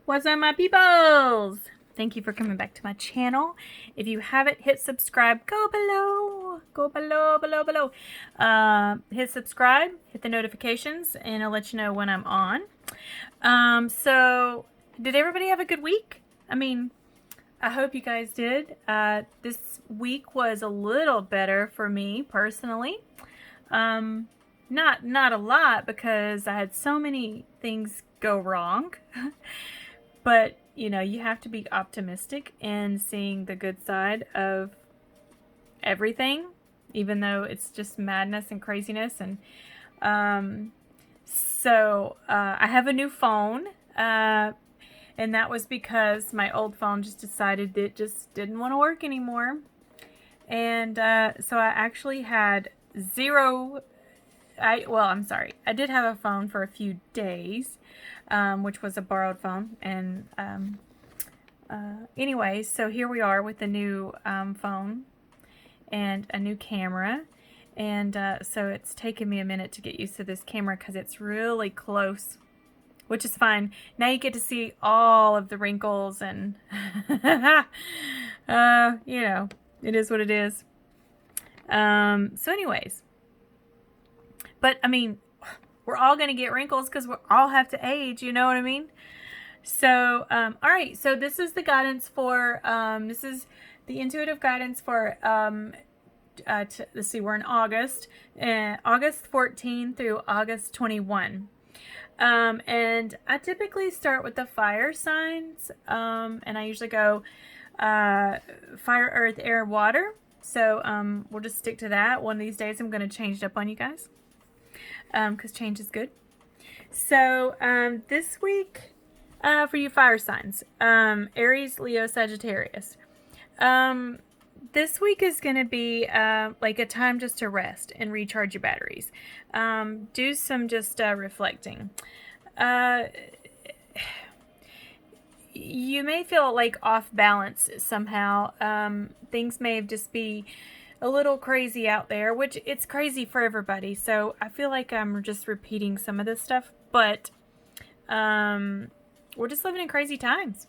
What's up, my peoples? Thank you for coming back to my channel. If you haven't hit subscribe, go below. Go below. Hit subscribe, hit the notifications, and I'll let you know when I'm on. So did everybody have a good week? I hope you guys did. This week was a little better for me personally. Not a lot, because I had so many things go wrong. But, you have to be optimistic and seeing the good side of everything, even though it's just madness and craziness. And I have a new phone, and that was because my old phone just decided it just didn't want to work anymore. And so I actually had I'm sorry. I did have a phone for a few days, which was a borrowed phone. And anyway, so here we are with a new phone and a new camera. And so it's taken me a minute to get used to this camera because it's really close, which is fine. Now you get to see all of the wrinkles and, it is what it is. So anyways. But, we're all going to get wrinkles because we all have to age, you know what I mean? So, all right. So this is the guidance for, this is the intuitive guidance for, let's see, we're in August, August 14 through August 21. And I typically start with the fire signs, and I usually go, fire, earth, air, water. So, we'll just stick to that. One of these days I'm going to change it up on you guys. Because change is good. So, this week, for you fire signs, Aries, Leo, Sagittarius. This week is going to be, like a time just to rest and recharge your batteries. Do some just, reflecting. You may feel like off balance somehow. Things may just be a little crazy out there, which it's crazy for everybody. So I feel like I'm just repeating some of this stuff, but we're just living in crazy times,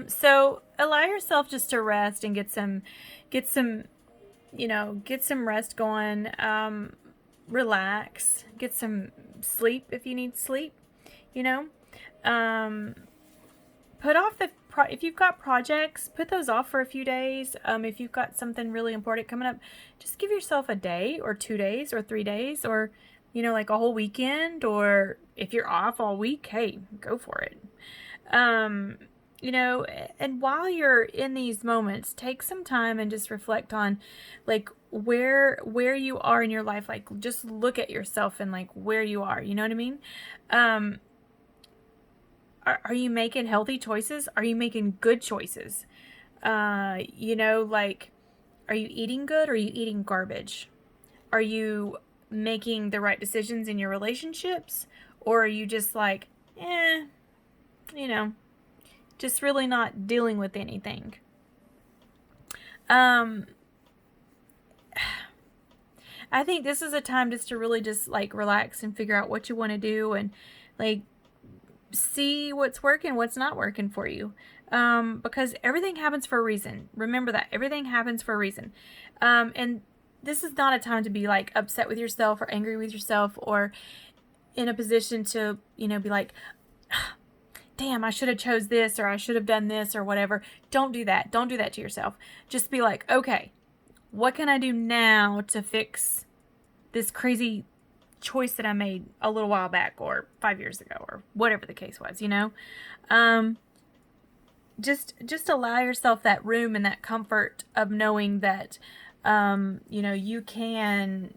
So allow yourself just to rest and get some rest going. Relax, get some sleep if you need sleep. Put off if you've got projects, put those off for a few days. If you've got something really important coming up, just give yourself a day or 2 days or 3 days, or, like a whole weekend. Or if you're off all week, hey, go for it. And while you're in these moments, take some time and just reflect on, like, where you are in your life. Like, just look at yourself and, like, where you are, you know what I mean? Are you making healthy choices? Are you making good choices? Are you eating good or are you eating garbage? Are you making the right decisions in your relationships? Or are you just like, just really not dealing with anything? I think this is a time just to really just, like, relax and figure out what you want to do, and, like, see what's working, what's not working for you. Because everything happens for a reason. Remember that. Everything happens for a reason. And this is not a time to be, like, upset with yourself or angry with yourself, or in a position to, be like, damn, I should have chose this, or I should have done this, or whatever. Don't do that. Don't do that to yourself. Just be like, okay, what can I do now to fix this crazy choice that I made a little while back, or 5 years ago, or whatever the case was, just allow yourself that room and that comfort of knowing that, you can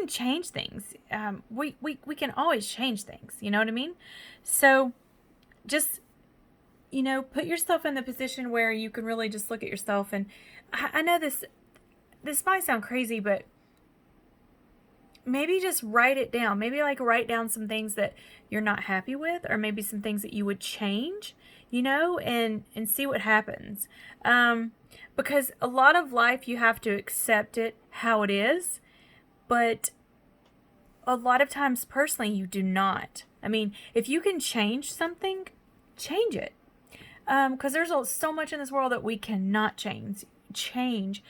change things. We can always change things. You know what I mean? So just, put yourself in the position where you can really just look at yourself. And I know this might sound crazy, but maybe just write it down. Maybe, like, write down some things that you're not happy with, or maybe some things that you would change, and see what happens. Because a lot of life, you have to accept it how it is, but a lot of times personally, you do not. I mean, if you can change something, change it. Because there's so much in this world that we cannot change.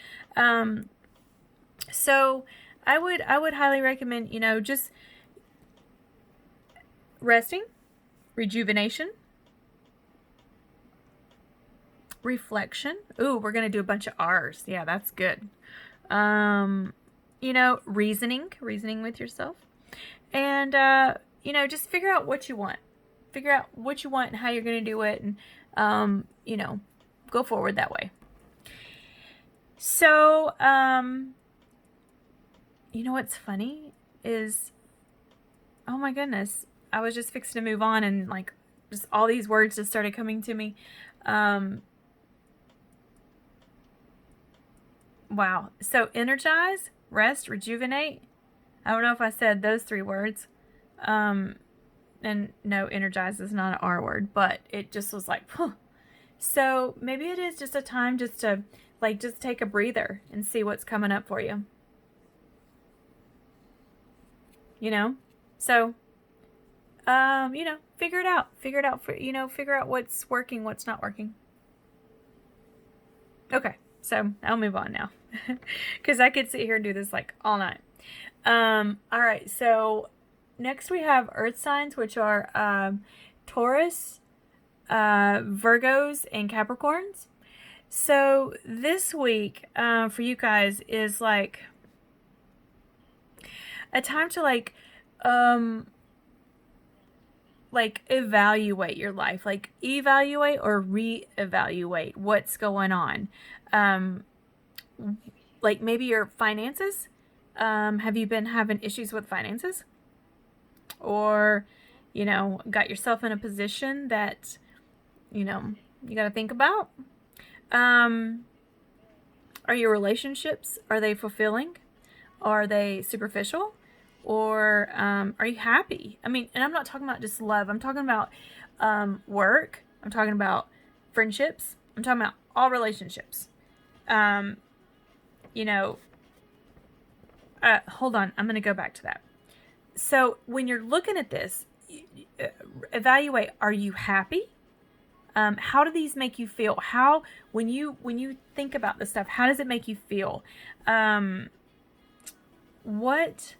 So I would highly recommend, just resting, rejuvenation, reflection. Ooh, we're going to do a bunch of R's. Yeah, that's good. Reasoning with yourself. And, just figure out what you want. Figure out what you want and how you're going to do it. And, go forward that way. So, what's funny is, oh my goodness, I was just fixing to move on and like just all these words just started coming to me. Wow. So energize, rest, rejuvenate. I don't know if I said those 3 words. And no, energize is not an R word, but it just was like, huh. So maybe it is just a time just to just take a breather and see what's coming up for you. So, figure it out, figure out what's working, what's not working. Okay. So I'll move on now because I could sit here and do this like all night. All right. So next we have earth signs, which are Taurus, Virgos, and Capricorns. So this week for you guys is like a time to evaluate your life, evaluate or reevaluate what's going on. Maybe your finances. Have you been having issues with finances? Or, got yourself in a position that, you got to think about? Are your relationships, are they fulfilling? Are they superficial? Or are you happy? I mean, and I'm not talking about just love. I'm talking about work. I'm talking about friendships. I'm talking about all relationships. Hold on. I'm going to go back to that. So when you're looking at this, evaluate, are you happy? How do these make you feel? When you think about this stuff, how does it make you feel? What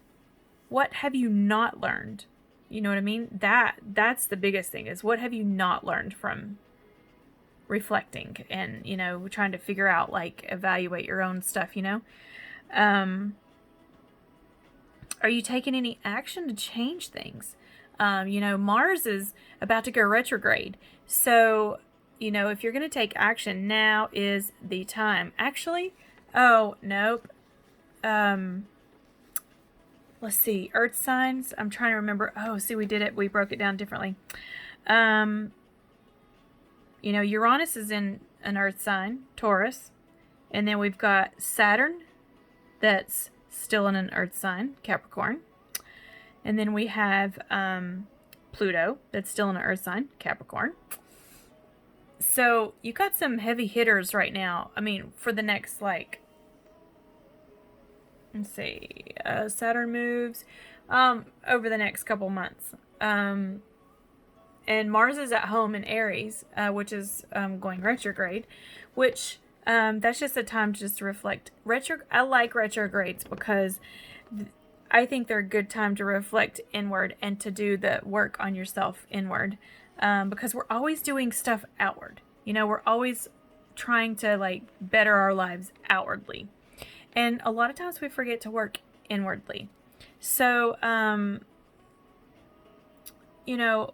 have you not learned? You know what I mean? That's the biggest thing, is what have you not learned from reflecting and, trying to figure out, evaluate your own stuff, Are you taking any action to change things? Mars is about to go retrograde. So, if you're going to take action, now is the time. Actually, oh, nope. Let's see, earth signs. I'm trying to remember. Oh, see, we did it. We broke it down differently. Uranus is in an earth sign, Taurus. And then we've got Saturn, that's still in an earth sign, Capricorn. And then we have Pluto, that's still in an earth sign, Capricorn. So you got some heavy hitters right now. I mean, for the next, let's see, Saturn moves over the next couple months. And Mars is at home in Aries, which is going retrograde, which that's just a time just to reflect. I like retrogrades because I think they're a good time to reflect inward and to do the work on yourself inward, because we're always doing stuff outward. We're always trying to better our lives outwardly. And a lot of times we forget to work inwardly. So,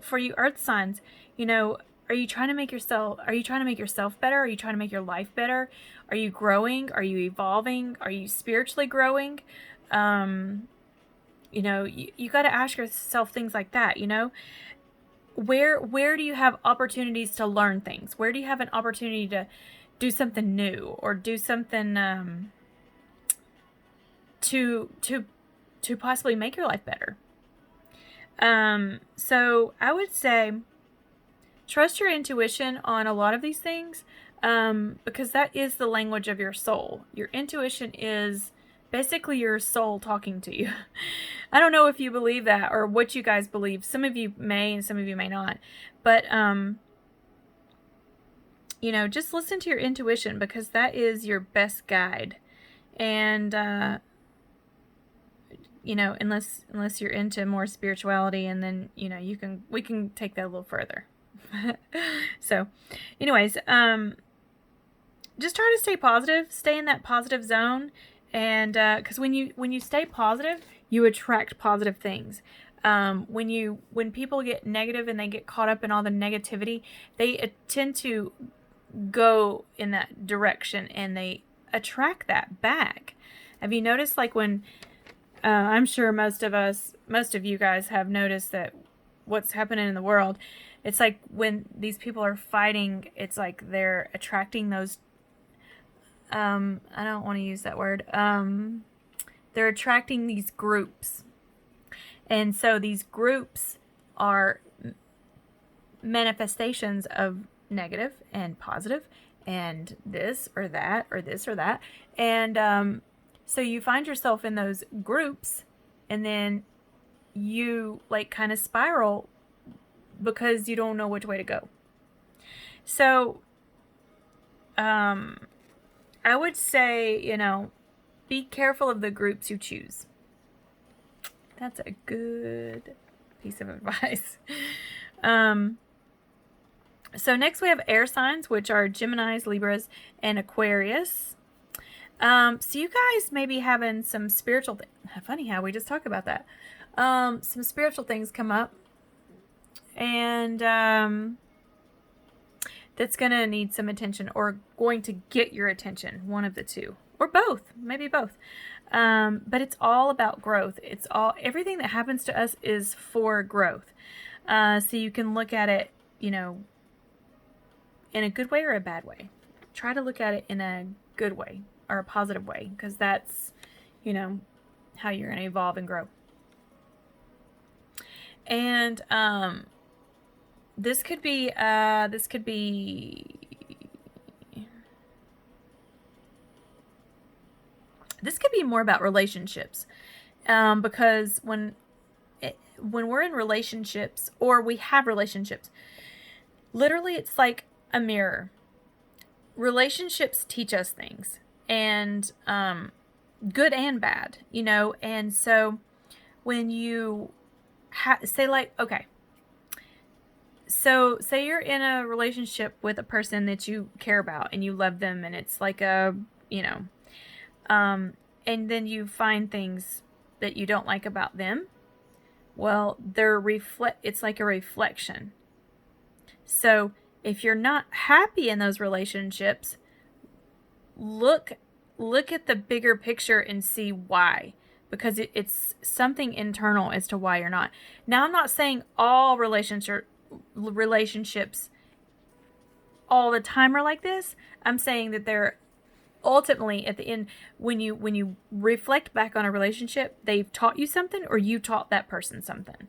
for you earth signs, are you trying to make yourself better? Are you trying to make your life better? Are you growing? Are you evolving? Are you spiritually growing? You got to ask yourself things like that, Where do you have opportunities to learn things? Where do you have an opportunity to do something new or do something to possibly make your life better? So I would say trust your intuition on a lot of these things, because that is the language of your soul. Your intuition is basically your soul talking to you. I don't know if you believe that or what you guys believe. Some of you may and some of you may not. But, you know, just listen to your intuition because that is your best guide. And, you know, unless you're into more spirituality, and then, you know, we can take that a little further. So, anyways, just try to stay positive, stay in that positive zone. And, cause when you stay positive, you attract positive things. When people get negative and they get caught up in all the negativity, they tend to go in that direction and they attract that back. Have you noticed, like, when, I'm sure most of you guys have noticed that what's happening in the world, it's like when these people are fighting, it's like they're attracting those, I don't want to use that word, they're attracting these groups. And so these groups are manifestations of negative and positive and this or that or this or that. And so you find yourself in those groups, and then you like kind of spiral because you don't know which way to go. So I would say, you know, be careful of the groups you choose. That's a good piece of advice. So next we have air signs, which are Geminis, Libras, and Aquarius. So you guys may be having some spiritual funny how we just talked about that. Some spiritual things come up, and that's going to need some attention, or going to get your attention, one of the two, or both, maybe both. But it's all about growth. Everything that happens to us is for growth. So you can look at it, you know, in a good way or a bad way. Try to look at it in a good way or a positive way, because that's, you know, how you're going to evolve and grow. And this could be more about relationships, because when we're in relationships, or we have relationships, literally it's like a mirror. Relationships teach us things, and good and bad, you know. And so when you say, like, okay, so say you're in a relationship with a person that you care about and you love them, and it's like a, you know, and then you find things that you don't like about them. Well, it's like a reflection. So if you're not happy in those relationships, look at the bigger picture and see why. Because it's something internal as to why you're not. Now, I'm not saying all relationships all the time are like this. I'm saying that they're ultimately, at the end, when you reflect back on a relationship, they've taught you something, or you taught that person something.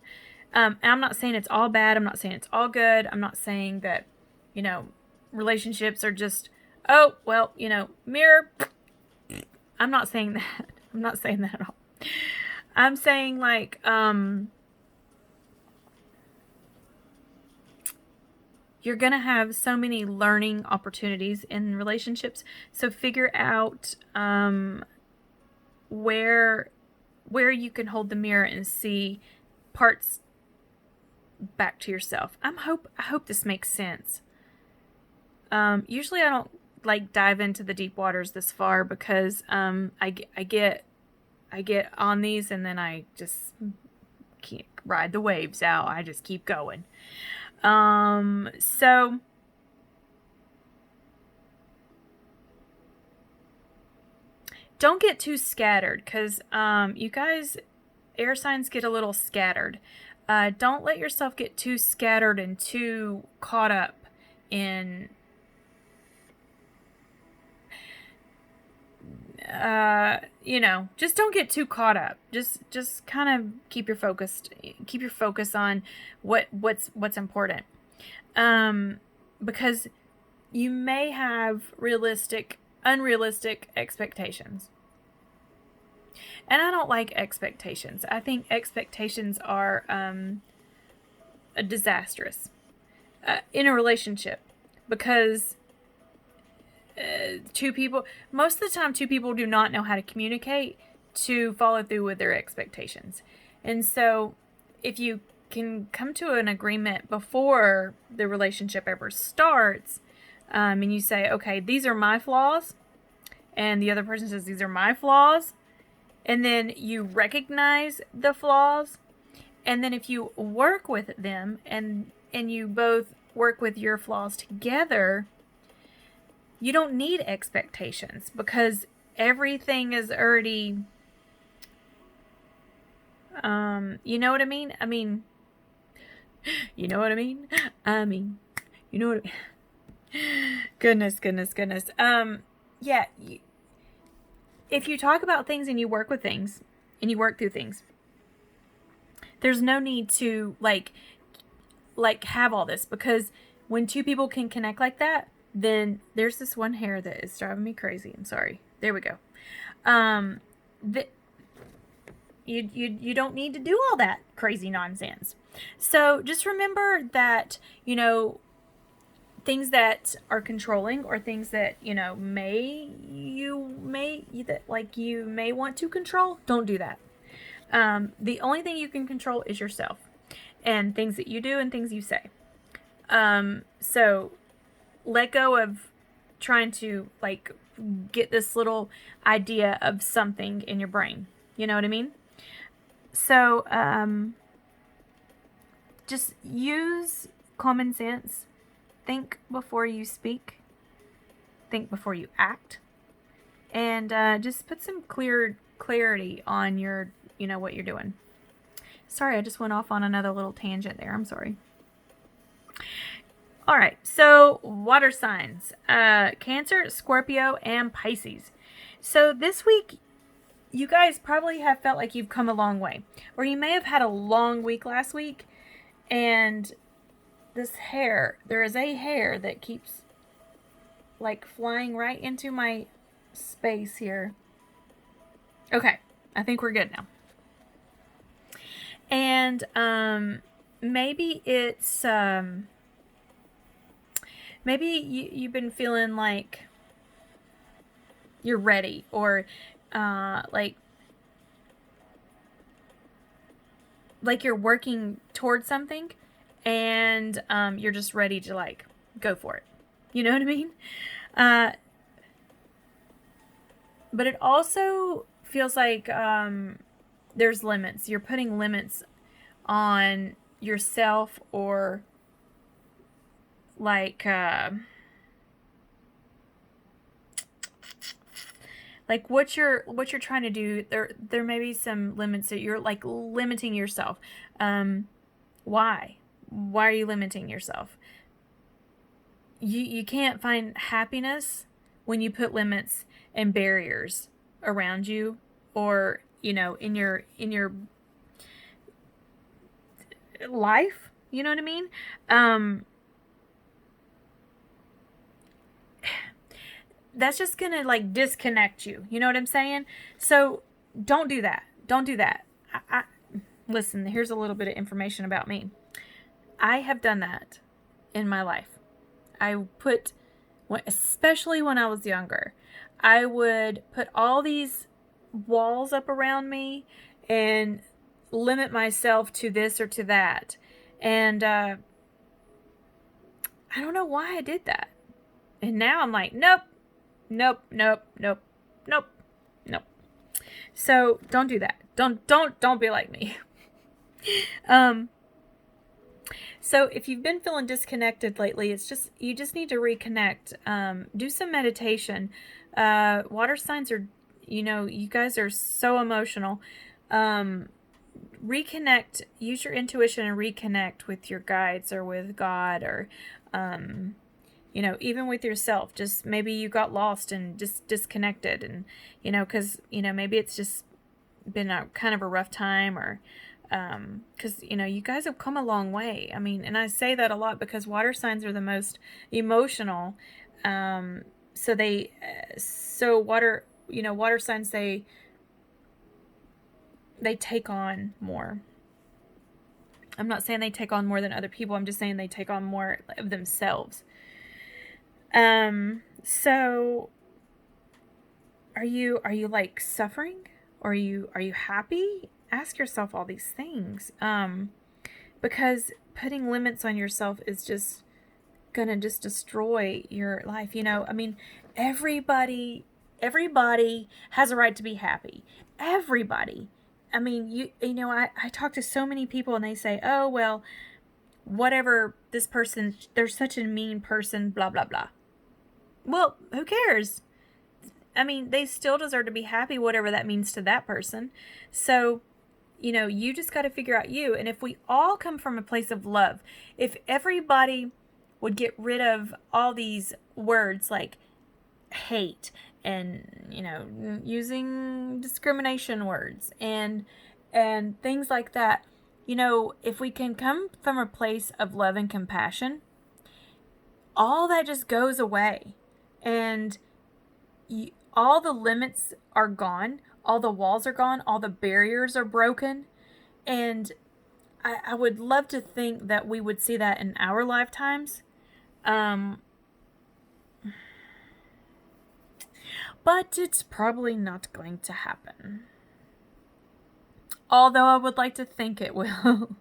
And I'm not saying it's all bad. I'm not saying it's all good. I'm not saying that, you know, relationships are just, oh, well, you know, mirror. I'm not saying that. I'm not saying that at all. I'm saying, like, you're going to have so many learning opportunities in relationships. So figure out where you can hold the mirror and see parts back to yourself. I hope this makes sense. Usually I don't like dive into the deep waters this far, because I get on these and then I just can't ride the waves out. I just keep going. So don't get too scattered, because you guys, air signs, get a little scattered. Don't let yourself get too scattered and too caught up in you know, just don't get too caught up. Just kind of keep your focus on what's important. Because you may have unrealistic expectations. And I don't like expectations. I think expectations are disastrous in a relationship, because most of the time, two people do not know how to communicate to follow through with their expectations. And so if you can come to an agreement before the relationship ever starts, and you say, okay, these are my flaws, and the other person says, these are my flaws, and then you recognize the flaws, and then if you work with them and you both work with your flaws together, you don't need expectations, because everything is already, you know what I mean? You know what I mean? You know what I mean? Goodness. Yeah. If you talk about things and you work with things and you work through things, there's no need to like have all this, because when two people can connect like that, then there's this one hair that is driving me crazy. I'm sorry. There we go. You don't need to do all that crazy nonsense. So just remember that, things that are controlling, or things that, you may want to control, don't do that. The only thing you can control is yourself, and things that you do and things you say. So let go of trying to get this little idea of something in your brain. You know what I mean? So just use common sense. Think before you speak. Think before you act. And just put some clarity on your, what you're doing. Sorry, I just went off on another little tangent there. I'm sorry. All right, so water signs, Cancer, Scorpio, and Pisces. So this week, you guys probably have felt like you've come a long way, or you may have had a long week last week, and there is a hair that keeps flying right into my space here. Okay, I think we're good now. And maybe it's maybe you've been feeling like you're ready, or like you're working towards something, and you're just ready to go for it. You know what I mean? But it also feels like there's limits. You're putting limits on yourself, or what you're trying to do. There may be some limits that you're limiting yourself. Why are you limiting yourself? You can't find happiness when you put limits and barriers around you, or in your life. You know what I mean? That's just gonna disconnect you. You know what I'm saying? So don't do that. Don't do that. Listen, here's a little bit of information about me. I have done that in my life. Especially when I was younger, I would put all these walls up around me and limit myself to this or to that. And I don't know why I did that. And now I'm like, nope. So don't do that. Don't be like me. So if you've been feeling disconnected lately, you just need to reconnect. Do some meditation. Water signs are, you guys are so emotional. Reconnect, use your intuition and reconnect with your guides, or with God, or even with yourself. Just maybe you got lost and just disconnected, and because maybe it's just been a kind of a rough time, or because you guys have come a long way. I mean, and I say that a lot because water signs are the most emotional. Water signs, they take on more. I'm not saying they take on more than other people. I'm just saying they take on more of themselves. So are you like suffering? Or are you happy? Ask yourself all these things. Because putting limits on yourself is just gonna just destroy your life. You know, I mean, everybody has a right to be happy. Everybody. I mean, you know, I talk to so many people and they say, oh, well, whatever, this person, they're such a mean person, blah, blah, blah. Well, who cares? I mean, they still deserve to be happy, whatever that means to that person. So, you know, you just got to figure out you. And if we all come from a place of love, if everybody would get rid of all these words like hate and, you know, using discrimination words and things like that, you know, if we can come from a place of love and compassion, all that just goes away. And all the limits are gone, all the walls are gone, all the barriers are broken. And I would love to think that we would see that in our lifetimes. But it's probably not going to happen. Although I would like to think it will.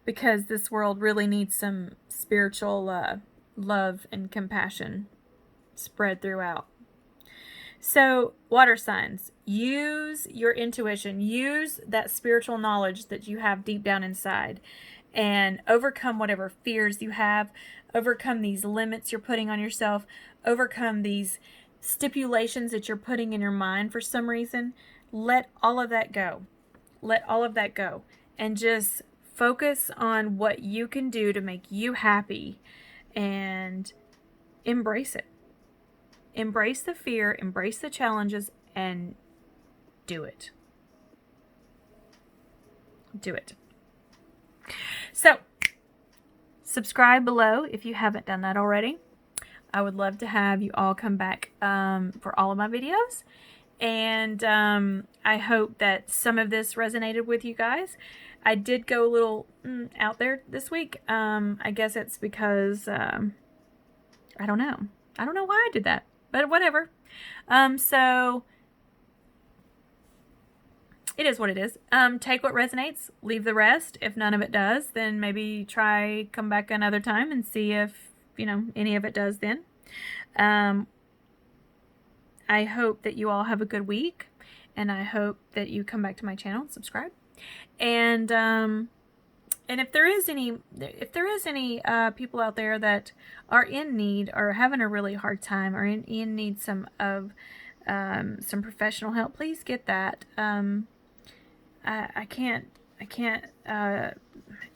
Because this world really needs some spiritual love and compassion spread throughout. So, water signs, use your intuition, use that spiritual knowledge that you have deep down inside, and overcome whatever fears you have, overcome these limits you're putting on yourself, overcome these stipulations that you're putting in your mind for some reason. Let all of that go. Let all of that go. And just focus on what you can do to make you happy and embrace it. Embrace the fear, embrace the challenges, and do it. Do it. So, subscribe below if you haven't done that already. I would love to have you all come back for all of my videos. And I hope that some of this resonated with you guys. I did go a little out there this week. I guess it's because, I don't know. I don't know why I did that, but whatever. So it is what it is. Take what resonates, leave the rest. If none of it does, then maybe come back another time and see if, you know, any of it does then. I hope that you all have a good week, and I hope that you come back to my channel and subscribe. And if there is any people out there that are in need or having a really hard time or in need some professional help, please get that. I can't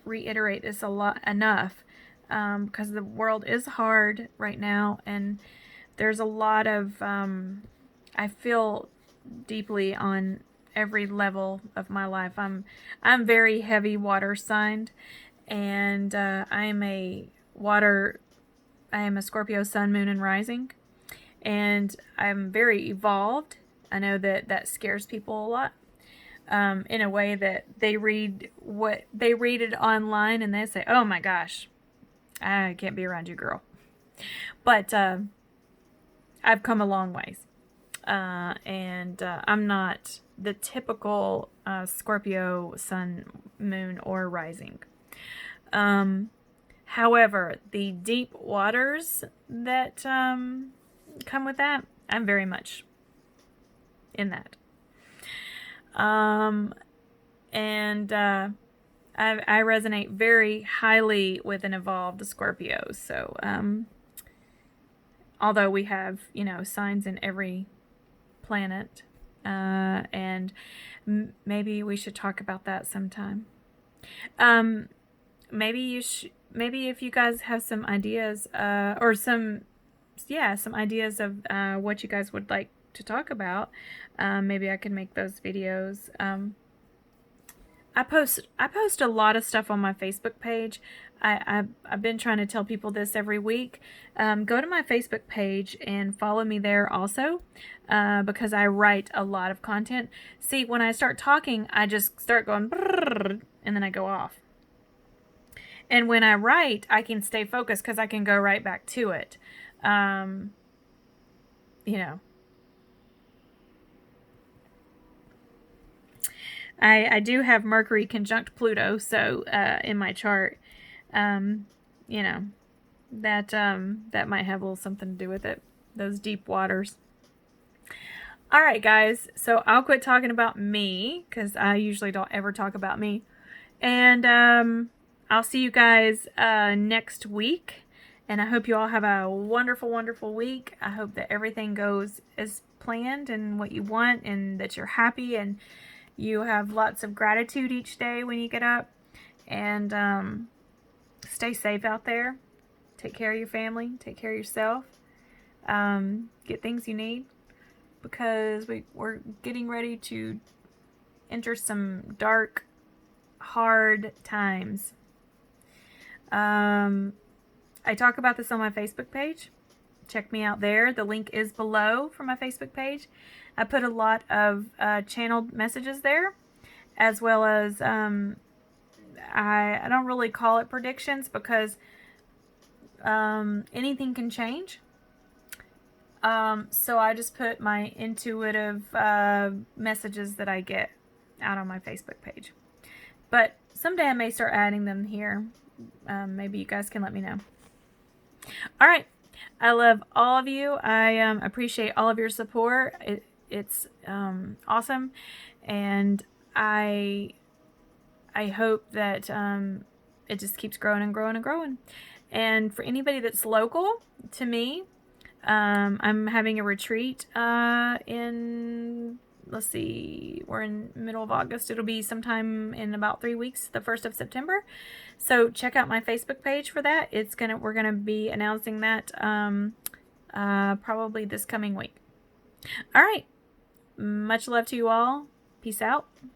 reiterate this enough, because the world is hard right now, and there's a lot of I feel deeply on every level of my life. I'm very heavy water signed, and I am a Scorpio sun, moon, and rising, and I'm very evolved. I know that scares people a lot, in a way that they read it online and they say, oh my gosh, I can't be around you, girl. But I've come a long ways, and I'm not the typical Scorpio sun, moon, or rising. However, the deep waters that come with that, I'm very much in that. And I resonate very highly with an evolved Scorpio. So, although we have, you know, signs in every planet, and maybe we should talk about that sometime. Maybe if you guys have some ideas, or some ideas of what you guys would like to talk about, maybe I can make those videos. I post a lot of stuff on my Facebook page. I've been trying to tell people this every week. Go to my Facebook page and follow me there also, because I write a lot of content. See, when I start talking, I just start going brrr, and then I go off. And when I write, I can stay focused because I can go right back to it. You know, I do have Mercury conjunct Pluto, so in my chart, you know, that might have a little something to do with it. Those deep waters. All right, guys. So I'll quit talking about me because I usually don't ever talk about me, and I'll see you guys next week. And I hope you all have a wonderful, wonderful week. I hope that everything goes as planned and what you want, and that you're happy and you have lots of gratitude each day when you get up. And stay safe out there. Take care of your family. Take care of yourself. Get things you need, because we're getting ready to enter some dark, hard times. I talk about this on my Facebook page. Check me out there. The link is below for my Facebook page. I put a lot of channeled messages there, as well as I don't really call it predictions, because anything can change. So I just put my intuitive messages that I get out on my Facebook page. But someday I may start adding them here. Maybe you guys can let me know. All right. I love all of you. I appreciate all of your support. It's awesome. And I hope that it just keeps growing and growing and growing. And for anybody that's local to me, I'm having a retreat in, let's see, we're in middle of August. It'll be sometime in about 3 weeks, the 1st of September. So check out my Facebook page for that. We're gonna be announcing that probably this coming week. All right. Much love to you all. Peace out.